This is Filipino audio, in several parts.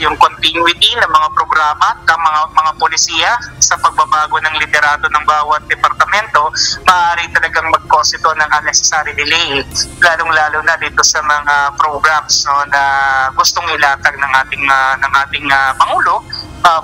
yung continuity ng mga programa ng mga polisiya sa pagbabago ng liderato ng bawat departamento, maaari talagang mag-cause ito ng unnecessary delay, lalong-lalo na dito sa mga programs, no, na gustong ilatag ng ating Pangulo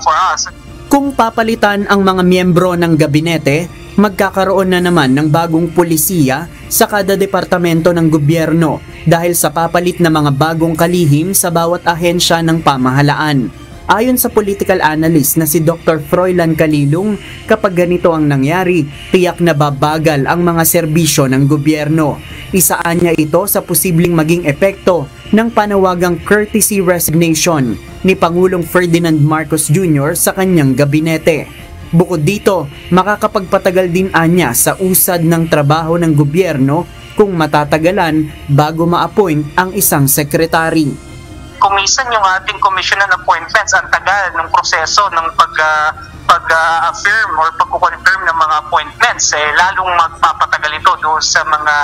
for us. Kung papalitan ang mga miyembro ng gabinete, magkakaroon na naman ng bagong pulisiya sa kada departamento ng gobyerno dahil sa papalit na mga bagong kalihim sa bawat ahensya ng pamahalaan. Ayon sa political analyst na si Dr. Froilan Calilong, kapag ganito ang nangyari, tiyak na babagal ang mga serbisyo ng gobyerno. Isaan niya ito sa posibleng maging epekto ng panawagang courtesy resignation ni Pangulong Ferdinand Marcos Jr. sa kanyang gabinete. Bukod dito, makakapagpatagal din anya sa usad ng trabaho ng gobyerno kung matatagalan bago ma-appoint ang isang sekretary. Kung minsan yung ating commission on appointments, ang tagal ng proseso ng pag-affirm or pag-confirm ng mga appointments, lalong magpapatagal ito doon sa mga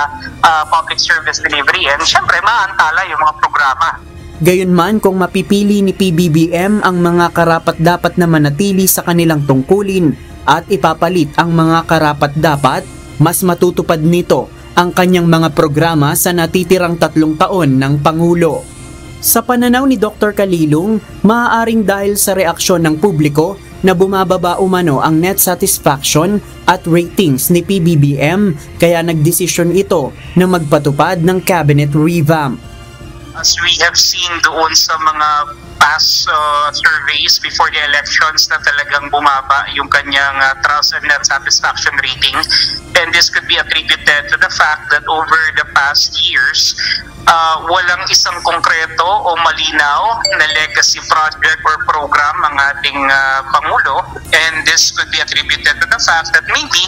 public service delivery. And syempre, maantala yung mga programa. Gayunman, kung mapipili ni PBBM ang mga karapat-dapat na manatili sa kanilang tungkulin at ipapalit ang mga karapat-dapat, mas matutupad nito ang kanyang mga programa sa natitirang 3 taon ng Pangulo. Sa pananaw ni Dr. Calilong, maaaring dahil sa reaksyon ng publiko na bumababa umano ang net satisfaction at ratings ni PBBM, kaya nagdesisyon ito na magpatupad ng cabinet revamp. As we have seen doon sa mga past surveys before the elections na talagang bumaba yung kanyang trust and net satisfaction rating. And this could be attributed to the fact that over the past years, walang isang konkreto o malinaw na legacy project or program ang ating Pangulo. And this could be attributed to the fact that maybe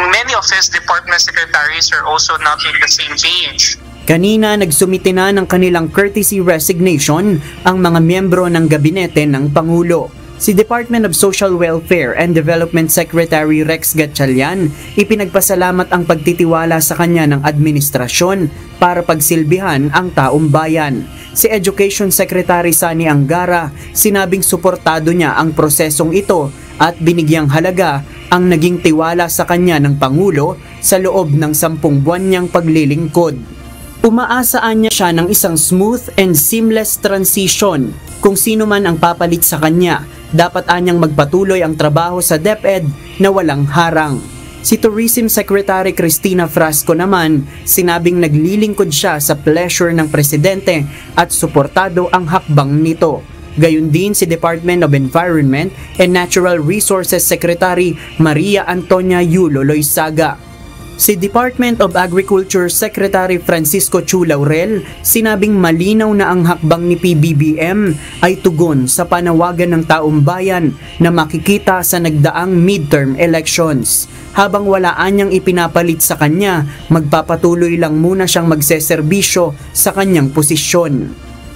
many of his department secretaries are also not in the same page. Kanina nagsumite na ng kanilang courtesy resignation ang mga miyembro ng gabinete ng Pangulo. Si Department of Social Welfare and Development Secretary Rex Gatchalian, ipinagpasalamat ang pagtitiwala sa kanya ng administrasyon para pagsilbihan ang taong bayan. Si Education Secretary Sani Angara, sinabing suportado niya ang prosesong ito at binigyang halaga ang naging tiwala sa kanya ng Pangulo sa loob ng 10 buwan niyang paglilingkod. Umaasaan niya siya ng isang smooth and seamless transition. Kung sino man ang papalit sa kanya, dapat anyang magpatuloy ang trabaho sa DepEd na walang harang. Si Tourism Secretary Cristina Frasco naman, sinabing naglilingkod siya sa pleasure ng presidente at suportado ang hakbang nito. Gayun din si Department of Environment and Natural Resources Secretary Maria Antonia Yulo Loizaga. Si Department of Agriculture Secretary Francisco Chu Laurel, sinabing malinaw na ang hakbang ni PBBM ay tugon sa panawagan ng taong bayan na makikita sa nagdaang midterm elections. Habang wala anyang ipinapalit sa kanya, magpapatuloy lang muna siyang magseserbisyo sa kanyang posisyon.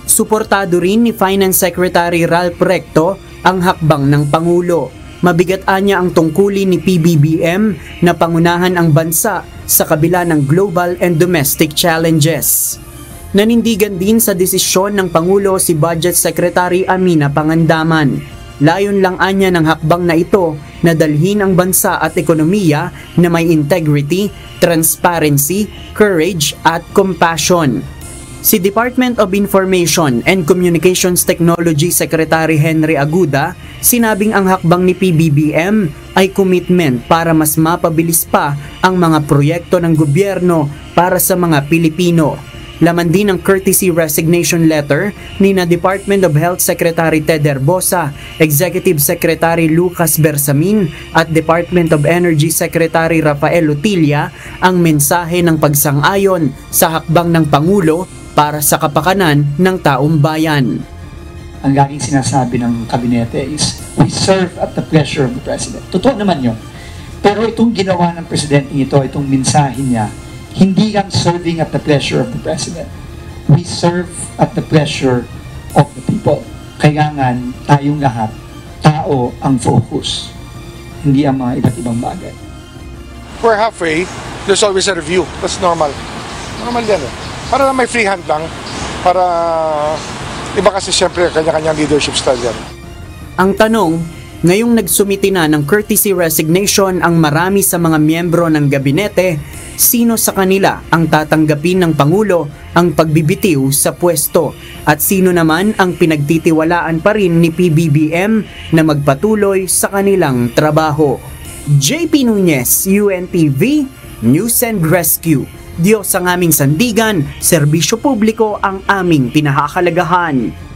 Suportado rin ni Finance Secretary Ralph Recto ang hakbang ng Pangulo. Mabigat anya ang tungkulin ni PBBM na pangunahan ang bansa sa kabila ng global and domestic challenges. Nanindigan din sa desisyon ng Pangulo si Budget Secretary Amina Pangandaman. Layon lang anya ng hakbang na ito na dalhin ang bansa at ekonomiya na may integrity, transparency, courage at compassion. Si Department of Information and Communications Technology Secretary Henry Aguda, sinabing ang hakbang ni PBBM ay commitment para mas mapabilis pa ang mga proyekto ng gobyerno para sa mga Pilipino. Laman din ang courtesy resignation letter ni na Department of Health Secretary Ted Herbosa, Executive Secretary Lucas Bersamin at Department of Energy Secretary Rafael Utilla ang mensahe ng pagsang-ayon sa hakbang ng Pangulo para sa kapakanan ng taong bayan. Ang laging sinasabi ng kabinete is, we serve at the pleasure of the President. Totoo naman yun. Pero itong ginawa ng Presidente ito, itong mensahe niya, hindi lang serving at the pleasure of the President. We serve at the pleasure of the people. Kailangan tayong lahat, tao ang focus, hindi ang mga iba't ibang bagay. We're halfway, there's always a review. That's normal. Normal yan eh. Para may free hand lang, para Iba kasi siyempre kanya-kanyang leadership style yan. Ang tanong, ngayong nagsumiti na ng courtesy resignation ang marami sa mga miyembro ng gabinete, sino sa kanila ang tatanggapin ng Pangulo ang pagbibitiw sa pwesto at sino naman ang pinagtitiwalaan pa rin ni PBBM na magpatuloy sa kanilang trabaho. JP Nunez, UNTV, News and Rescue. Diyos ang aming sandigan, serbisyo publiko ang aming pinahahalagahan.